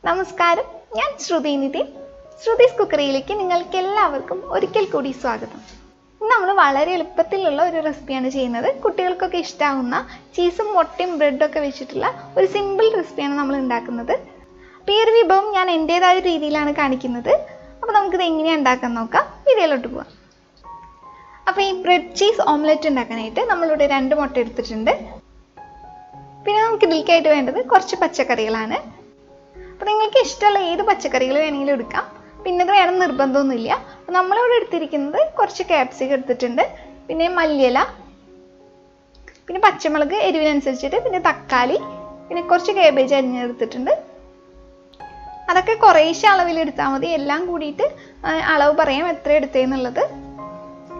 നമസ്കാരം, ഞാൻ ശ്രുതിനിധി. ശ്രുതിസ് കുക്കറിയിലേക്ക് നിങ്ങൾക്ക് എല്ലാവർക്കും ഒരിക്കൽ കൂടി സ്വാഗതം. ഇന്ന് നമ്മൾ വളരെ എളുപ്പത്തിലുള്ള ഒരു റെസിപ്പിയാണ് ചെയ്യുന്നത്. കുട്ടികൾക്കൊക്കെ ഇഷ്ടമാവുന്ന ചീസും മുട്ടയും ബ്രെഡും ഒക്കെ വെച്ചിട്ടുള്ള ഒരു സിമ്പിൾ റെസിപ്പിയാണ് നമ്മൾ ഉണ്ടാക്കുന്നത്. അപ്പോൾ ഈ ഒരു വിഭവം ഞാൻ എൻ്റേതായ രീതിയിലാണ് കാണിക്കുന്നത്. അപ്പോൾ നമുക്കിത് എങ്ങനെയാണ് ഉണ്ടാക്കാൻ നോക്കാം. വീഡിയോയിലോട്ട് പോകാം. അപ്പോൾ ഈ ബ്രെഡ് ചീസ് ഓംലെറ്റ് ഉണ്ടാക്കാനായിട്ട് നമ്മളിവിടെ 2 മുട്ട എടുത്തിട്ടുണ്ട്. പിന്നെ നമുക്ക് ഇതിലേക്കായിട്ട് വേണ്ടത് കുറച്ച് പച്ചക്കറികളാണ്. അപ്പോൾ നിങ്ങൾക്ക് ഇഷ്ടമുള്ള ഏത് പച്ചക്കറികൾ വേണമെങ്കിലും എടുക്കാം. പിന്നെ ഇത് വേണം നിർബന്ധമൊന്നുമില്ല. അപ്പോൾ നമ്മളിവിടെ എടുത്തിരിക്കുന്നത് കുറച്ച് ക്യാപ്സിക്കം എടുത്തിട്ടുണ്ട്, പിന്നെ മല്ലിയില, പിന്നെ പച്ചമുളക് എരിവിനനുസരിച്ചിട്ട്, പിന്നെ തക്കാളി, പിന്നെ കുറച്ച് കാബേജ് അരിഞ്ഞെടുത്തിട്ടുണ്ട്. അതൊക്കെ കുറേശ്ശെ അളവിലെടുത്താൽ മതി. എല്ലാം കൂടിയിട്ട് അളവ് പറയാം എത്ര എടുത്തതെന്നുള്ളത്.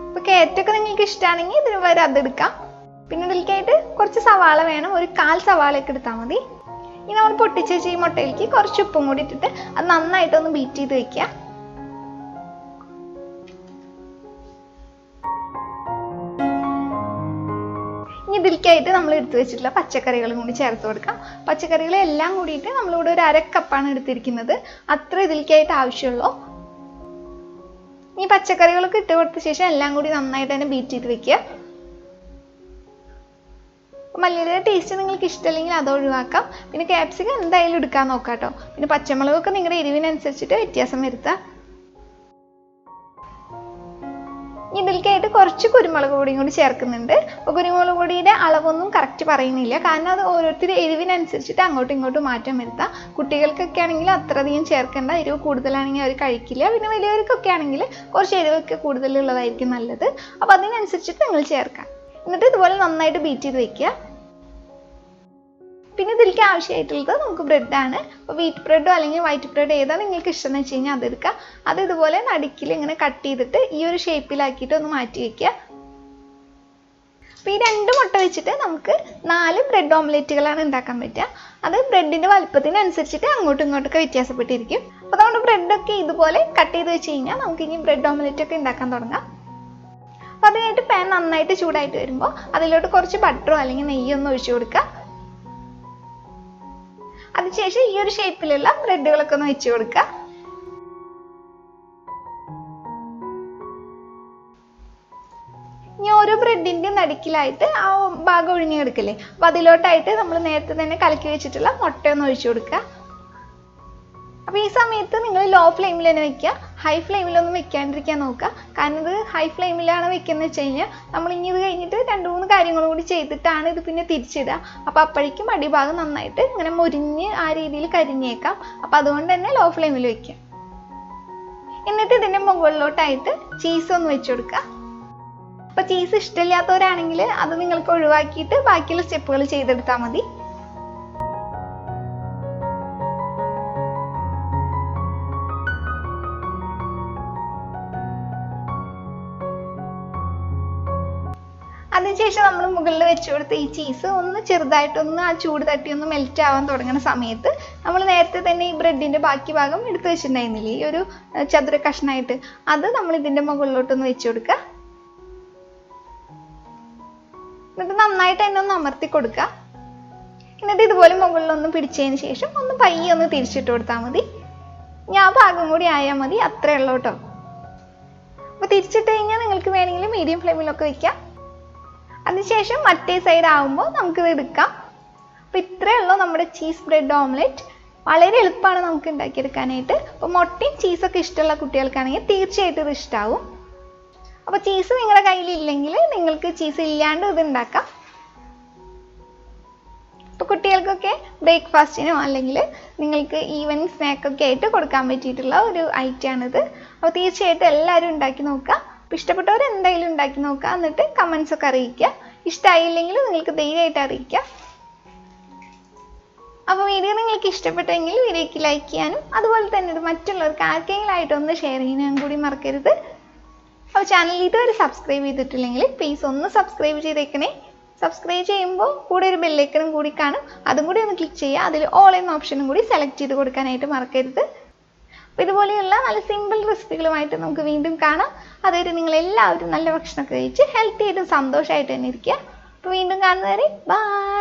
അപ്പോൾ ക്യാരറ്റൊക്കെ നിങ്ങൾക്ക് ഇഷ്ടമാണെങ്കിൽ ഇതിന് വരെ അതെടുക്കാം. പിന്നെ ഇതിലേക്കായിട്ട് കുറച്ച് സവാള വേണം, ഒരു 1/4 സവാളയൊക്കെ എടുത്താൽ മതി. ഇനി നമ്മൾ പൊട്ടിച്ച ഈ മുട്ടയിലേക്ക് കുറച്ച് ഉപ്പും കൂടി ഇട്ടിട്ട് അത് നന്നായിട്ടൊന്ന് ബീറ്റ് ചെയ്ത് വെക്കുക. ഇനി ഇതിലേക്കായിട്ട് നമ്മൾ എടുത്തു വെച്ചിട്ടുള്ള പച്ചക്കറികളും കൂടി ചേർത്ത് കൊടുക്കാം. പച്ചക്കറികളെല്ലാം കൂടിയിട്ട് നമ്മളിവിടെ ഒരു 1/2 കപ്പാണ് എടുത്തിരിക്കുന്നത്. അത്ര ഇതിലേക്കായിട്ട് ആവശ്യമുള്ളൂ. ഈ പച്ചക്കറികളൊക്കെ ഇട്ട് കൊടുത്ത ശേഷം എല്ലാം കൂടി നന്നായിട്ട് തന്നെ ബീറ്റ് ചെയ്ത് വെക്കുക. മല്ലിയുടെ ടേസ്റ്റ് നിങ്ങൾക്ക് ഇഷ്ടമല്ലെങ്കിൽ അത് ഒഴിവാക്കാം. പിന്നെ ക്യാപ്സിക്കം എന്തായാലും എടുക്കാൻ നോക്കാം കേട്ടോ. പിന്നെ പച്ചമുളകൊക്കെ നിങ്ങളുടെ എരിവിനനുസരിച്ചിട്ട് വ്യത്യാസം വരുത്താം. ഇതിലേക്കായിട്ട് കുറച്ച് കുരുമുളക് പൊടിയും കൂടി ചേർക്കുന്നുണ്ട്. അപ്പോൾ കുരുമുളക് പൊടിയുടെ അളവൊന്നും കറക്റ്റ് പറയുന്നില്ല, കാരണം അത് ഓരോരുത്തരുടെ എരിവിനനുസരിച്ചിട്ട് അങ്ങോട്ടും ഇങ്ങോട്ടും മാറ്റം വരുത്താം. കുട്ടികൾക്കൊക്കെ ആണെങ്കിൽ അത്രയധികം ചേർക്കേണ്ട. എരിവ് കൂടുതലാണെങ്കിൽ അവർ കഴിക്കില്ല. പിന്നെ വലിയവർക്കൊക്കെ ആണെങ്കിൽ കുറച്ച് എരിവൊക്കെ കൂടുതലുള്ളതായിരിക്കും നല്ലത്. അപ്പോൾ അതിനനുസരിച്ചിട്ട് നിങ്ങൾ ചേർക്കാം. എന്നിട്ട് ഇതുപോലെ നന്നായിട്ട് ബീറ്റ് ചെയ്ത് വെക്കുക. പിന്നെ ഇതിലേക്ക് ആവശ്യമായിട്ടുള്ളത് നമുക്ക് ബ്രെഡാണ്. അപ്പോൾ വീറ്റ് ബ്രെഡോ അല്ലെങ്കിൽ വൈറ്റ് ബ്രെഡ് ഏതാണ് നിങ്ങൾക്ക് ഇഷ്ടം എന്ന് വെച്ച് കഴിഞ്ഞാൽ അതെടുക്കുക. അത് ഇതുപോലെ നടുക്കിൽ ഇങ്ങനെ കട്ട് ചെയ്തിട്ട് ഈ ഒരു ഷേപ്പിലാക്കിയിട്ട് ഒന്ന് മാറ്റി വെക്കുക. അപ്പോൾ ഈ 2 മുട്ട വെച്ചിട്ട് നമുക്ക് 4 ബ്രെഡ് ഓംലെറ്റുകളാണ് ഉണ്ടാക്കാൻ പറ്റുക. അത് ബ്രെഡിൻ്റെ വലുപ്പത്തിനനുസരിച്ചിട്ട് അങ്ങോട്ടും ഇങ്ങോട്ടൊക്കെ വ്യത്യാസപ്പെട്ടിരിക്കും. അപ്പോൾ അതുകൊണ്ട് ബ്രെഡൊക്കെ ഇതുപോലെ കട്ട് ചെയ്ത് വെച്ച് കഴിഞ്ഞാൽ നമുക്ക് ഇനി ബ്രെഡ് ഓംലെറ്റ് ഒക്കെ ഉണ്ടാക്കാൻ തുടങ്ങാം. അപ്പോൾ അതിനായിട്ട് പാൻ നന്നായിട്ട് ചൂടായിട്ട് വരുമ്പോൾ അതിലോട്ട് കുറച്ച് ബട്ടറോ അല്ലെങ്കിൽ നെയ്യോ ഒന്ന് ഒഴിച്ചു കൊടുക്കുക. അതിനുശേഷം ഈ ഒരു ഷേപ്പിലുള്ള ബ്രെഡുകളൊക്കെ ഒന്ന് വെച്ച് കൊടുക്കുക. ഇനി ഓരോ ബ്രെഡിൻ്റെ നടുക്കിലായിട്ട് ആ ഭാഗം ഒഴിഞ്ഞെടുക്കില്ലേ, അപ്പോൾ അതിലോട്ടായിട്ട് നമ്മൾ നേരത്തെ തന്നെ കലക്കി വെച്ചിട്ടുള്ള മുട്ടയൊന്ന് ഒഴിച്ചു കൊടുക്കുക. അപ്പോൾ ഈ സമയത്ത് നിങ്ങൾ ലോ ഫ്ലെയിമിൽ തന്നെ വെക്കുക. ഹൈ ഫ്ലെയിമിലൊന്നും വെക്കാണ്ടിരിക്കാൻ നോക്കുക. കാരണം ഇത് ഹൈ ഫ്ലെയിമിലാണ് വെക്കുന്നത് വെച്ച് കഴിഞ്ഞാൽ നമ്മൾ ഇനി ഇത് കഴിഞ്ഞിട്ട് 2-3 കാര്യങ്ങളും കൂടി ചെയ്തിട്ടാണ് ഇത് പിന്നെ തിരിച്ചിടുക. അപ്പോൾ അപ്പോഴേക്കും അടിഭാഗം നന്നായിട്ട് ഇങ്ങനെ മുരിഞ്ഞ് ആ രീതിയിൽ കരിഞ്ഞേക്കാം. അപ്പോൾ അതുകൊണ്ട് തന്നെ ലോ ഫ്ലെയിമിൽ വെക്കുക. എന്നിട്ട് ഇതിൻ്റെ മുകളിലോട്ടായിട്ട് ചീസ് ഒന്ന് വെച്ച് കൊടുക്കുക. അപ്പോൾ ചീസ് ഇഷ്ടമില്ലാത്തവരാണെങ്കിൽ അത് നിങ്ങൾക്ക് ഒഴിവാക്കിയിട്ട് ബാക്കിയുള്ള സ്റ്റെപ്പുകൾ ചെയ്തെടുത്താൽ മതി. അതിനുശേഷം നമ്മൾ മുകളിൽ വെച്ച് കൊടുത്ത ഈ ചീസ് ഒന്ന് ചെറുതായിട്ടൊന്ന് ആ ചൂട് തട്ടി ഒന്ന് മെൽറ്റ് ആവാൻ തുടങ്ങുന്ന സമയത്ത് നമ്മൾ നേരത്തെ തന്നെ ഈ ബ്രെഡിൻ്റെ ബാക്കി ഭാഗം എടുത്ത് വെച്ചിട്ടുണ്ടായിരുന്നില്ലേ, ഈ ഒരു ചതുര കഷ്ണമായിട്ട്, അത് നമ്മൾ ഇതിൻ്റെ മുകളിലോട്ടൊന്ന് വെച്ച് കൊടുക്കുക. എന്നിട്ട് നന്നായിട്ട് തന്നെ ഒന്ന് അമർത്തി കൊടുക്കുക. എന്നിട്ട് ഇതുപോലെ മുകളിലൊന്ന് പിടിച്ചതിന് ശേഷം ഒന്ന് പയ്യെ ഒന്ന് തിരിച്ചിട്ട് കൊടുത്താൽ മതി. ഇനി ആ ഭാഗം കൂടി ആയാൽ മതി, അത്രേ ഉള്ളൂ കേട്ടോ. അപ്പോൾ തിരിച്ചിട്ട് കഴിഞ്ഞാൽ നിങ്ങൾക്ക് വേണമെങ്കിൽ മീഡിയം ഫ്ലെയിമിലൊക്കെ വയ്ക്കാം. അതിനുശേഷം മറ്റേ സൈഡ് ആകുമ്പോൾ നമുക്കിത് എടുക്കാം. അപ്പോൾ ഇത്രയേ ഉള്ളൂ നമ്മുടെ ചീസ് ബ്രെഡ് ഓംലെറ്റ്. വളരെ എളുപ്പമാണ് നമുക്ക് ഉണ്ടാക്കിയെടുക്കാനായിട്ട്. അപ്പോൾ മുട്ടയും ചീസൊക്കെ ഇഷ്ടമുള്ള കുട്ടികൾക്കാണെങ്കിൽ തീർച്ചയായിട്ടും ഇത് ഇഷ്ടമാവും. അപ്പോൾ ചീസ് നിങ്ങളുടെ കയ്യിലില്ലെങ്കിൽ നിങ്ങൾക്ക് ചീസ് ഇല്ലാണ്ട് ഇത് ഉണ്ടാക്കാം. അപ്പോൾ കുട്ടികൾക്കൊക്കെ ബ്രേക്ക്ഫാസ്റ്റിനോ അല്ലെങ്കിൽ നിങ്ങൾക്ക് ഈവനിങ് സ്നാക്കൊക്കെ ആയിട്ട് കൊടുക്കാൻ പറ്റിയിട്ടുള്ള ഒരു ഐറ്റമാണിത്. അപ്പോൾ തീർച്ചയായിട്ടും എല്ലാവരും ഉണ്ടാക്കി നോക്കുക. അപ്പോൾ ഇഷ്ടപ്പെട്ടവർ എന്തായാലും ഉണ്ടാക്കി നോക്കുക. എന്നിട്ട് കമൻസ് ഒക്കെ അറിയിക്കുക. ഇഷ്ടമായില്ലെങ്കിൽ നിങ്ങൾക്ക് ധൈര്യമായിട്ട് അറിയിക്കാം. അപ്പോൾ വീഡിയോ നിങ്ങൾക്ക് ഇഷ്ടപ്പെട്ടെങ്കിൽ വീഡിയോയ്ക്ക് ലൈക്ക് ചെയ്യാനും അതുപോലെ തന്നെ ഇത് മറ്റുള്ളവർക്ക് ആർക്കെങ്കിലും ആയിട്ടൊന്ന് ഷെയർ ചെയ്യാനും കൂടി മറക്കരുത്. അപ്പോൾ ചാനൽ ഇതുവരെ സബ്സ്ക്രൈബ് ചെയ്തിട്ടില്ലെങ്കിൽ പ്ലീസ് ഒന്ന് സബ്സ്ക്രൈബ് ചെയ്തേക്കണേ. സബ്സ്ക്രൈബ് ചെയ്യുമ്പോൾ കൂടെ ഒരു ബെല്ലൈക്കണും കൂടി കാണും, അതും കൂടി ഒന്ന് ക്ലിക്ക് ചെയ്യുക. അതിൽ ഓൾ എന്ന ഓപ്ഷനും കൂടി സെലക്ട് ചെയ്ത് കൊടുക്കാനായിട്ട് മറക്കരുത്. അപ്പോൾ ഇതുപോലെയുള്ള നല്ല സിമ്പിൾ റെസിപ്പികളുമായിട്ട് നമുക്ക് വീണ്ടും കാണാം. അതുവരെ നിങ്ങൾ എല്ലാവരും നല്ല ഭക്ഷണമൊക്കെ കഴിച്ച് ഹെൽത്തി ആയിട്ടും സന്തോഷമായിട്ട് തന്നെ ഇരിക്കുക. അപ്പോൾ വീണ്ടും കാണുന്നവരെ ബൈ.